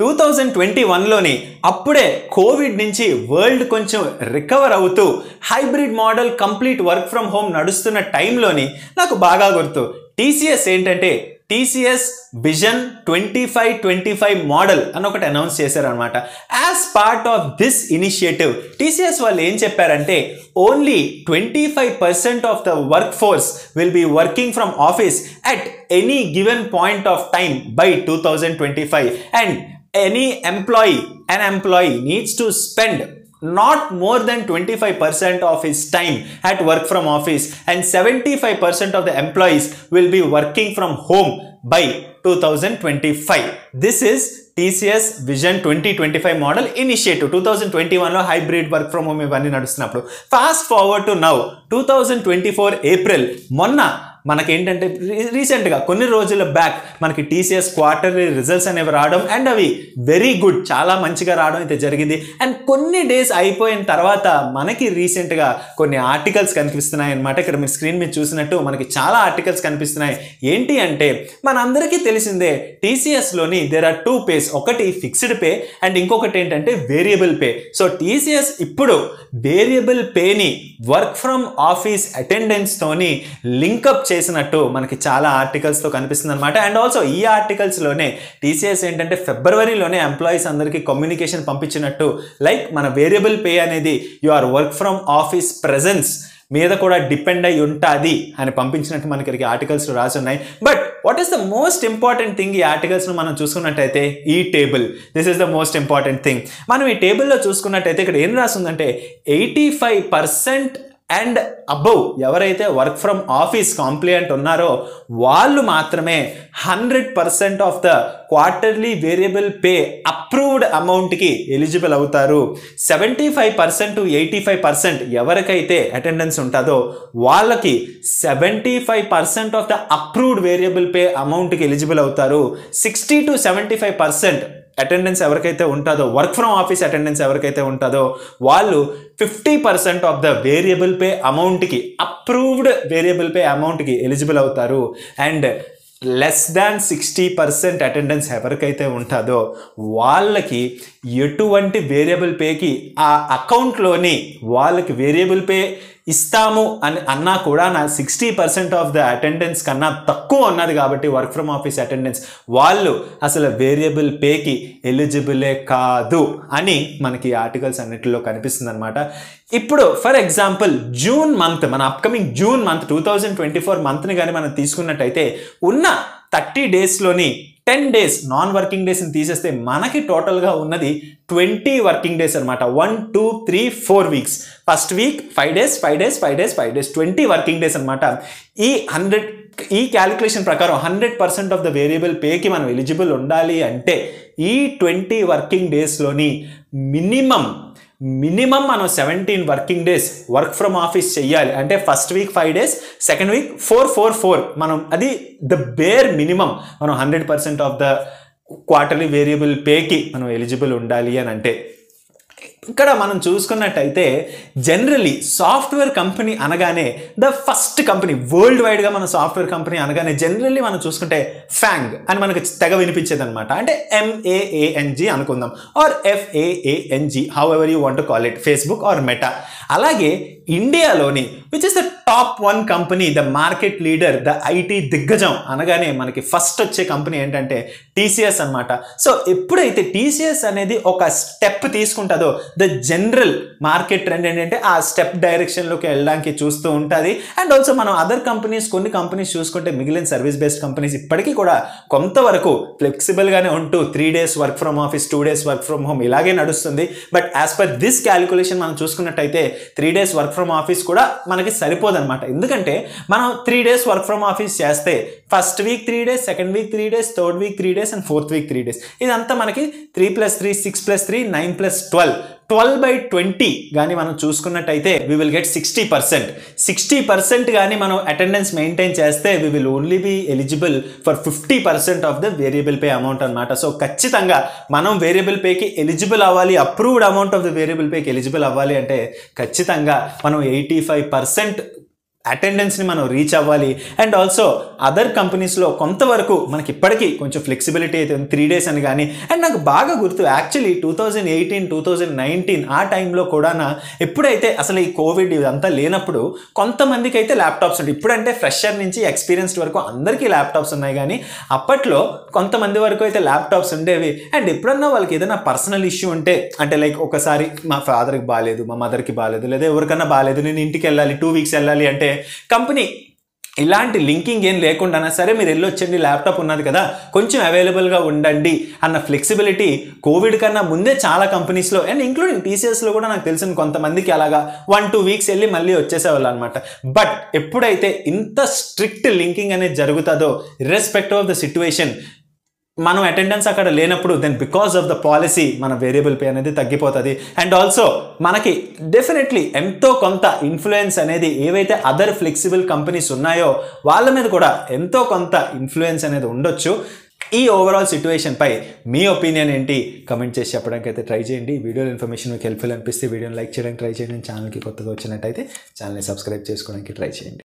2021లోని అప్పుడే కోవిడ్ నుంచి వరల్డ్ కొంచెం రికవర్ అవుతూ hybrid model complete work from home నడుస్తున్న టైంలోని నాకు బాగా గుర్తు టీసీఎస్ ఏంటంటే టీసీఎస్ విజన్ 2525 మోడల్ అని ఒకటి అనౌన్స్ చేశారనమాట. As part of this initiative TCS వాళ్ళు ఏం చెప్పారంటే only 25% of the work force will be working from office at any given point of time by 2025 and any an employee needs to spend not more than 25% of his time at work from office and 75% of the employees will be working from home by 2025. This is TCS Vision 2025 model initiative. 2021 లో hybrid work from home ఇవన్నీ నడుస్తున్నప్పుడు fast forward to now 2024 April మొన్న మనకేంటంటే రీసెంట్గా కొన్ని రోజుల back మనకి TCS quarterly results అనేవి రావడం అండ్ అవి వెరీ గుడ్ చాలా మంచిగా రావడం అయితే జరిగింది. అండ్ కొన్ని డేస్ అయిపోయిన తర్వాత మనకి రీసెంట్గా కొన్ని ఆర్టికల్స్ కనిపిస్తున్నాయి అన్నమాట. ఇక్కడ మీరు స్క్రీన్ మీద చూసినట్టు మనకి చాలా ఆర్టికల్స్ కనిపిస్తున్నాయి. ఏంటి అంటే మనందరికీ తెలిసిందే టీసీఎస్లోని దేర్ ఆర్ 2 పేస్, ఒకటి ఫిక్స్డ్ పే అండ్ ఇంకొకటి ఏంటంటే వేరియబుల్ పే. సో టీసీఎస్ ఇప్పుడు వేరియబుల్ పేని వర్క్ ఫ్రమ్ ఆఫీస్ అటెండెన్స్ తోని లింకప్ చేసినట్టు మనకి చాలా ఆర్టికల్స్ తో కనిపిస్తుంది అనమాట. అండ్ ఆల్సో ఈ ఆర్టికల్స్ లోనే టీసీఎస్ ఏంటంటే ఫిబ్రవరిలోనే ఎంప్లాయీస్ అందరికీ కమ్యూనికేషన్ పంపించినట్టు లైక్ మన వేరియబుల్ పే అనేది your work from office presence మీద కూడా డిపెండ్ అయి ఉంటుంది అని పంపించినట్టు మనకి ఇక్కడికి ఆర్టికల్స్ రాసి ఉన్నాయి. But what is the most important thing ఈ ఆర్టికల్స్ను మనం చూసుకున్నట్టయితే ఈ table, this is the most important thing. మనం ఈ టేబుల్లో చూసుకున్నట్టయితే ఇక్కడ ఏం రాస్తుందంటే 85% అండ్ అబౌవ్ ఎవరైతే వర్క్ ఫ్రమ్ ఆఫీస్ కాంప్లియంట్ ఉన్నారో వాళ్ళు మాత్రమే 100% of the quarterly variable pay approved అమౌంట్కి ఎలిజిబుల్ అవుతారు. 75% to 85% ఎవరికైతే అటెండెన్స్ ఉంటుందో వాళ్ళకి 75% of the approved variable pay అమౌంట్కి ఎలిజిబుల్ అవుతారు. 60 to 75% అటెండెన్స్ ఎవరికైతే ఉంటుందో వర్క్ ఫ్రమ్ ఆఫీస్ అటెండెన్స్ ఎవరికైతే ఉంటుందో వాళ్ళు 50% ఆఫ్ ద వేరియబుల్ పే అమౌంట్కి అప్రూవ్డ్ వేరియబుల్ పే అమౌంట్కి ఎలిజిబుల్ అవుతారు. అండ్ లెస్ దాన్ 60% అటెండెన్స్ ఎవరికైతే ఉంటుందో వాళ్ళకి ఎటువంటి వేరియబుల్ పేకి ఆ అకౌంట్లోని వాళ్ళకి వేరియబుల్ పే ఇస్తాము అని అన్నా కూడా నా 60% ఆఫ్ ద అటెండెన్స్ కన్నా తక్కువ ఉన్నది కాబట్టి వర్క్ ఫ్రమ్ ఆఫీస్ అటెండెన్స్ వాళ్ళు అసలు వేరియబుల్ పేకి ఎలిజిబులే కాదు అని మనకి ఆర్టికల్స్ అన్నిటిలో కనిపిస్తుంది అనమాట. ఇప్పుడు ఫర్ ఎగ్జాంపుల్ జూన్ మంత్, మన అప్కమింగ్ జూన్ మంత్ 2024 మంత్ని కానీ మనం తీసుకున్నట్టయితే ఉన్న 30 డేస్లోని 10 డేస్ నాన్ వర్కింగ్ డేస్ని తీసేస్తే మనకి టోటల్గా ఉన్నది 20 వర్కింగ్ డేస్ అనమాట. 1 2 3 4 weeks. First week 5 days 5 days 5 days 5 days 20 working days అనమాట. ఈ క్యాలిక్యులేషన్ ప్రకారం 100% ఆఫ్ ద వేరియబుల్ పేకి మనం ఎలిజిబుల్ ఉండాలి అంటే ఈ 20 వర్కింగ్ డేస్లోని మినిమం మనం 17 working days work from office చెయ్యాలి. అంటే first week 5 days, second week 4 మనం అది ద బేర్ మినిమం మనం 100% ఆఫ్ ద క్వార్టర్లీ వేరియబుల్ పేకి మనం ఎలిజిబుల్ ఉండాలి అని అంటే. ఇక్కడ మనం చూసుకున్నట్టయితే జనరలీ సాఫ్ట్వేర్ కంపెనీ అనగానే ద ఫస్ట్ కంపెనీ వరల్డ్ వైడ్గా మన సాఫ్ట్వేర్ కంపెనీ అనగానే జనరల్లీ మనం చూసుకుంటే ఫ్యాంగ్ అని మనకు తెగ వినిపించేది అనమాట. అంటే MAANG అనుకుందాం or FAANG, however you want to call it, Facebook or Meta. అలాగే ఇండియాలోని which is the top 1 company, the market leader, the IT దిగ్గజం అనగానే మనకి ఫస్ట్ వచ్చే కంపెనీ ఏంటంటే టీసీఎస్ అనమాట. సో ఎప్పుడైతే టీసీఎస్ అనేది ఒక స్టెప్ తీసుకుంటుందో ద జనరల్ మార్కెట్ ట్రెండ్ ఏంటంటే ఆ స్టెప్ డైరెక్షన్లోకి వెళ్ళడానికి చూస్తూ ఉంటుంది. అండ్ ఆల్సో మనం అదర్ కంపెనీస్, కొన్ని కంపెనీస్ చూసుకుంటే మిగిలిన సర్వీస్ బేస్డ్ కంపెనీస్ ఇప్పటికీ కూడా కొంతవరకు ఫ్లెక్సిబుల్గానే ఉంటూ 3 days work from office 2 days work from home ఇలాగే నడుస్తుంది. But as per this calculation మనం చూసుకున్నట్టయితే 3 days వర్క్ ఫ్రమ్ ఆఫీస్ కూడా మనకి సరిపోదన్నమాట. ఎందుకంటే మనం 3 days వర్క్ ఫ్రమ్ ఆఫీస్ చేస్తే first week 3 days, second week 3 days, third week 3 days and fourth week 3 days. ఇదంతా మనకి 3 + 3 6 + 3 9 + 12 కానీ మనం చూసుకున్నట్టయితే వి విల్ గెట్ 60% కానీ మనం అటెండెన్స్ మెయింటైన్ చేస్తే we will only be eligible for 50% of the variable pay amount అనమాట. సో ఖచ్చితంగా మనం వేరియబుల్ పేకి ఎలిజిబుల్ అవ్వాలి, approved amount of the variable పేకి ఎలిజిబుల్ అవ్వాలి అంటే ఖచ్చితంగా మనం 85% అటెండెన్స్ని మనం రీచ్ అవ్వాలి. అండ్ ఆల్సో అదర్ కంపెనీస్లో కొంతవరకు మనకి ఇప్పటికీ కొంచెం ఫ్లెక్సిబిలిటీ అయితే 3 days అని కానీ. అండ్ నాకు బాగా గుర్తు యాక్చువల్లీ 2018, 2019 ఆ టైంలో కూడా ఎప్పుడైతే అసలు ఈ కోవిడ్ ఇదంతా లేనప్పుడు కొంతమందికి అయితే ల్యాప్టాప్స్ ఉంటాయి. ఇప్పుడంటే ఫ్రెషర్ నుంచి ఎక్స్పీరియన్స్డ్ వరకు అందరికీ ల్యాప్టాప్స్ ఉన్నాయి, కానీ అప్పట్లో కొంతమంది వరకు అయితే ల్యాప్టాప్స్ ఉండేవి. అండ్ ఎప్పుడన్నా వాళ్ళకి ఏదైనా పర్సనల్ ఇష్యూ ఉంటే, అంటే లైక్ ఒకసారి మా ఫాదర్కి బాగాలేదు, మా మదర్కి బాగాలేదు, లేదా ఎవరికన్నా బాగాలేదు, నేను ఇంటికి వెళ్ళాలి, 2 weeks వెళ్ళాలి అంటే కంపెనీ ఇలాంటి లింకింగ్ ఏం లేకుండా సరే మీరు వెళ్ళొచ్చండి, ల్యాప్టాప్ ఉన్నది కదా కొంచెం అవైలబుల్గా ఉండండి అన్న ఫ్లెక్సిబిలిటీ కోవిడ్ కన్నా ముందే చాలా కంపెనీస్లో అండ్ ఇంక్లూడింగ్ టీసీఎస్లో కూడా నాకు తెలిసిన కొంతమందికి అలాగా 1-2 weeks వెళ్ళి మళ్ళీ వచ్చేసేవాళ్ళు అనమాట. బట్ ఎప్పుడైతే ఇంత స్ట్రిక్ట్ లింకింగ్ అనేది జరుగుతుందో ఇర్రెస్పెక్టివ్ ఆఫ్ ద సిచ్యువేషన్, మనం అటెండెన్స్ అక్కడ లేనప్పుడు then because of the policy మన వేరియబుల్ పే అనేది తగ్గిపోతుంది. అండ్ ఆల్సో మనకి డెఫినెట్లీ ఎంతో కొంత ఇన్ఫ్లుయెన్స్ అనేది ఏవైతే అదర్ ఫ్లెక్సిబుల్ కంపెనీస్ ఉన్నాయో వాళ్ళ మీద కూడా ఎంతో కొంత ఇన్ఫ్లుయెన్స్ అనేది ఉండొచ్చు. ఈ ఓవరాల్ సిచ్యువేషన్పై మీ ఒపీనియన్ ఏంటి కమెంట్ చేసి చెప్పడానికి అయితే ట్రై చేయండి. వీడియోలో ఇన్ఫర్మేషన్ మీకు హెల్ప్ఫుల్ అనిపిస్తే వీడియోని లైక్ చేయడానికి ట్రై చేయండి. ఛానల్కి కొత్తగా వచ్చినట్టయితే ఛానల్ని సబ్స్క్రైబ్ చేసుకోవడానికి ట్రై చేయండి.